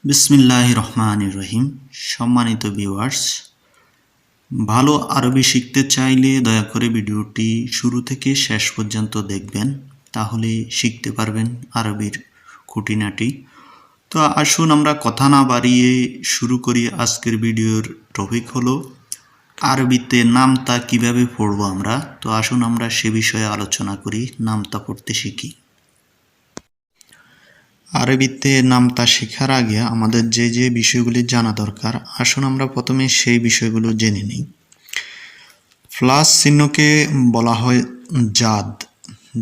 বিসমিল্লাহির রহমানির রহিম। সম্মানিত ভিউয়ার্স, ভালো আরবি শিখতে চাইলে দয়া করে ভিডিওটি শুরু থেকে শেষ পর্যন্ত দেখবেন, তাহলে শিখতে পারবেন আরবির খুঁটিনাটি। তো আসুন আমরা কথা না বাড়িয়ে শুরু করি। আজকের ভিডিওর টপিক হলো আরবিতে নামতা কিভাবে পড়ব আমরা। তো আসুন আমরা সে বিষয়ে আলোচনা করি, নামতা পড়তে শিখি। আরবিতে নামতা শেখার আগে আমাদের যে যে বিষয়গুলি জানা দরকার, আসুন আমরা প্রথমে সেই বিষয়গুলো জেনে নিই। প্লাস চিহ্নকে বলা হয় জাদ,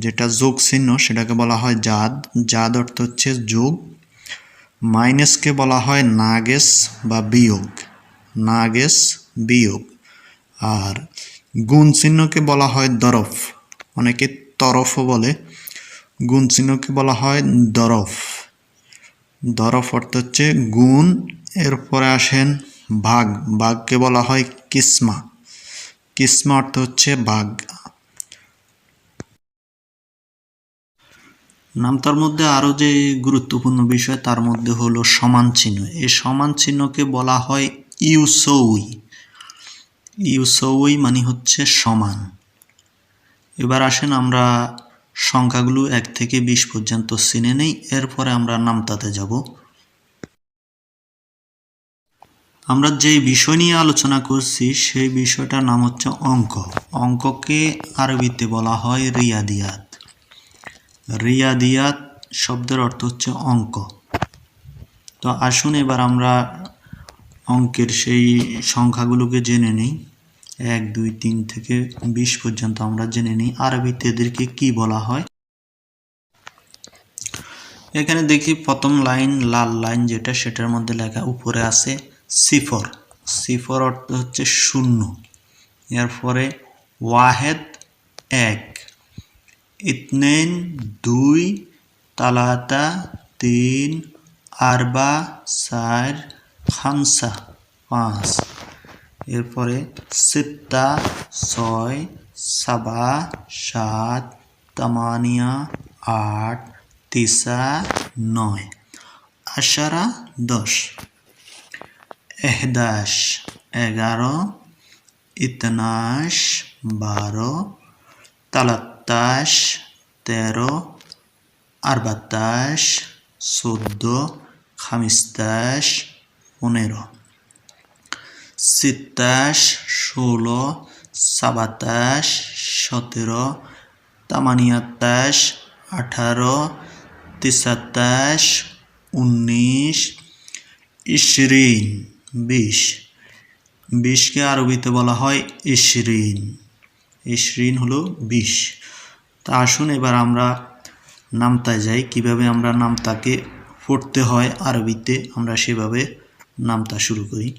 যেটা যোগ চিহ্ন সেটাকে বলা হয় জাদ। জাদ অর্থ হচ্ছে যোগ। মাইনাসকে বলা হয় নাগেস বা বিয়োগ, নাগেস বিয়োগ। আর গুণ চিহ্নকে বলা হয় দরফ, অনেকে তরফও বলে। গুণ চিহ্নকে বলা হয় দরফ। দরফ অর্থ হচ্ছে গুণ। এরপরে আসেন ভাগ, ভাগকে বলা হয় কিসমা, কিসমা অর্থ হচ্ছে ভাগ। নামতার মধ্যে আরও যে গুরুত্বপূর্ণ বিষয় তার মধ্যে হলো সমান চিহ্ন। এই সমান চিহ্নকে বলা হয় ইউসৌই। ইউসৌই মানে হচ্ছে সমান। এবার আসেন আমরা সংখ্যাগুলো 1 থেকে 20 পর্যন্ত চিনে নেই, এরপরে আমরা নামতাতে যাব। আমরা যে বিষয় নিয়ে আলোচনা করছি সেই বিষয়টার নাম হচ্ছে অঙ্ক। অঙ্ককে আরবিতে বলা হয় রিয়াদিয়াত। রিয়াদিয়াত শব্দের অর্থ হচ্ছে অঙ্ক। তো আসুন এবার আমরা অঙ্কের সেই সংখ্যাগুলোকে জেনে নিই। 1, 2, 3 থেকে 20 পর্যন্ত আমরা জেনে নিই আরবিতে এদেরকে কি বলা হয়। এখানে দেখি প্রথম লাইন, লাল লাইন যেটা, সেটার মধ্যে লেখা উপরে আছে সিফর। সিফর অর্থ হচ্ছে শূন্য। এরপরে ওয়াহেদ 1, ইতনেন 2, তালাতা 3, আরবা 4, খামসা 5। এরপরে সিত্তা 6, সাবা 7, তামানিয়া 8, তিসা 9, আশারা 10, 11 11, ইতনাশ 12, তালাত্তাশ 13, আরবাতাশ 14, খামিস্তাশ 15, সিত্তাশ 16, সাবাতাশ 17, তামানিয়াত্তাশ 18, তিসাত্তাশ 19, ইশরিন 20। 20কে আরবিতে বলা হয় ইশরিন। ইশরিন হলো 20। তা আসুন এবার আমরা নামতায় যাই। কিভাবে আমরা নামতাকে পড়তে হয় আরবিতে, আমরা সেভাবে নামতা শুরু করি।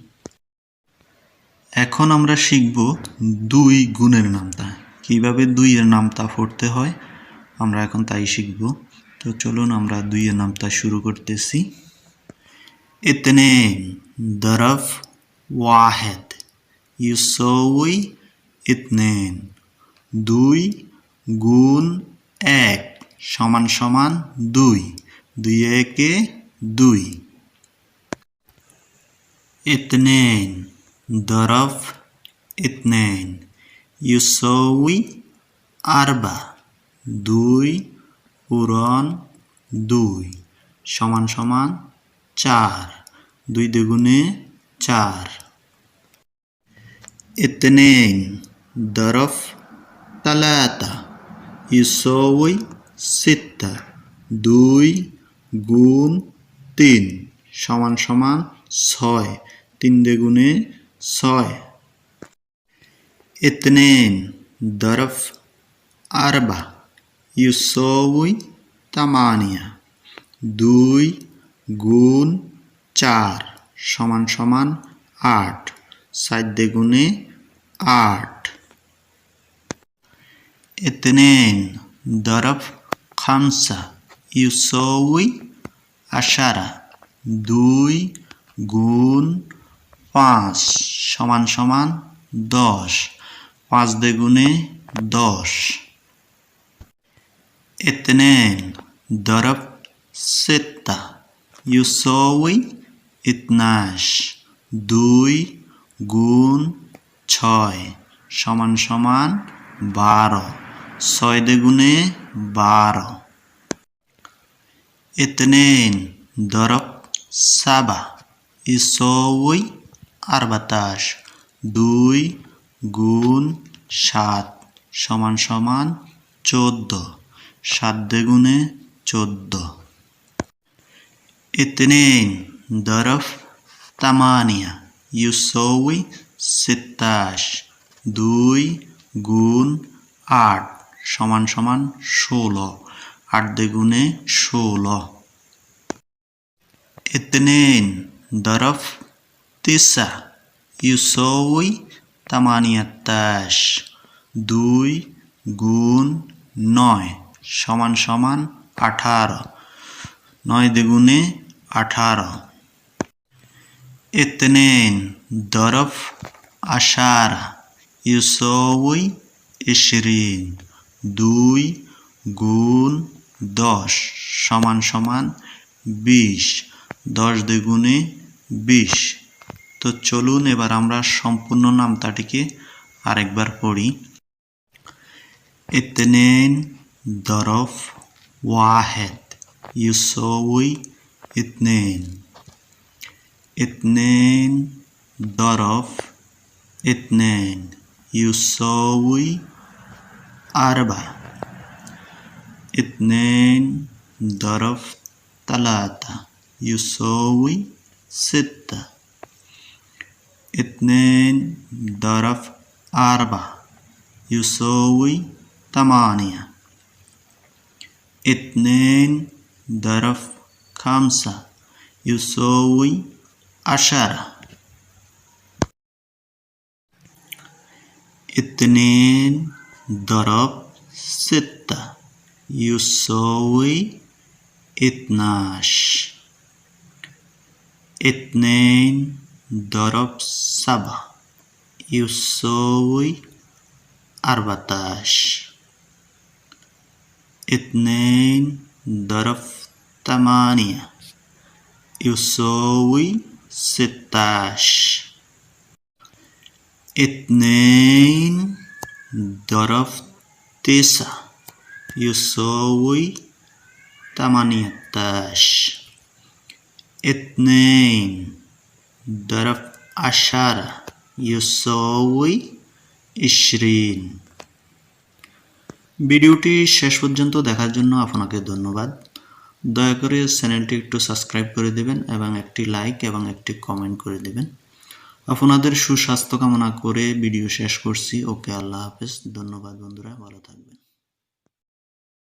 এখন আমরা শিখব 2 গুণের নামতা। কিভাবে 2 এর নামতা পড়তে হয় আমরা এখন তাই শিখব। তো চলুন আমরা 2 এর নামতা শুরু করতেছি। ইতনেন দরফ ওয়াহেদ ইউসৌই ইতনেন। 2 গুণ 1 সমান সমান 2। 2 একে 2। ইতনেন দরফ ইতনেন ইউসৌই আরবা। 2 পূরণ 2 সমান সমান 4। 2 দ্বিগুণে 4। ইতনেন দরফ তালাতা ইউসৌই সিত্তা। 2 গুণ 3 সমান সমান 6। 3 দ্বিগুণে 6। ইতনেন দরফ আরবা ইউসৌই তামানিয়া। 2 গুণ 4 সমান সমান 8। 7 দ্বিগুণে 8। ইতনেন দরফ খামসা ইউসৌই আশারা। 2 গুণ 5 সমান সমান 10। 5 দ্বিগুণে 10। ইতনেন দরফ সিত্তা ইউসৌই ইতনাশ। 2 গুণ 6 সমান সমান 12। 6 দ্বিগুণে 12। ইতনেন দরব 7 ইসোই 14। 2 গুণ 7 সমান সমান 14। 7 দ্বিগুণে 14। ইতনেন দরব 8 ইসোই 16। 2 গুণ 8 সমান সমান 16। 8 দ্বিগুণে 16। ইতনেন দরব 9 ইসোই 18। 2 গুণ 9 সমান সমান 18। 9 দ্বিগুণে 18। ইতনেন দরব 10 ইসোই 20। 2 গুণ 10 সমান সমান 20। 10 দ্বিগুণে 20। তো চলুন এবার আমরা সম্পূর্ণ নামতাটিকে আরেকবার পড়ি। ইতনেন দরব 1 ইসোই ইতনেন। ইতনেন দরব ইতনেন ইসোই 4। اثنين ضرب 3 يساوي 6. 2 ضرب 4 يساوي 8. 2 ضرب 5 يساوي 10. 2 ضرب 6 يساوي 12. 2 ضرب 7 يساوي 14. 2 ضرب 8 يساوي 16. 2 ضرب 9 يساوي 18. 2 ضرب 10 يساوي 20. ভিডিওটি শেষ পর্যন্ত দেখার জন্য আপনাকে ধন্যবাদ। দয়া করে চ্যানেলটি একটু সাবস্ক্রাইব করে দেবেন এবং একটি লাইক এবং একটি কমেন্ট করে দেবেন। আপনাদের সুস্বাস্থ্য কামনা করে ভিডিও শেষ করছি। ওকে, আল্লাহ হাফেজ। ধন্যবাদ বন্ধুরা, ভালো থাকবেন।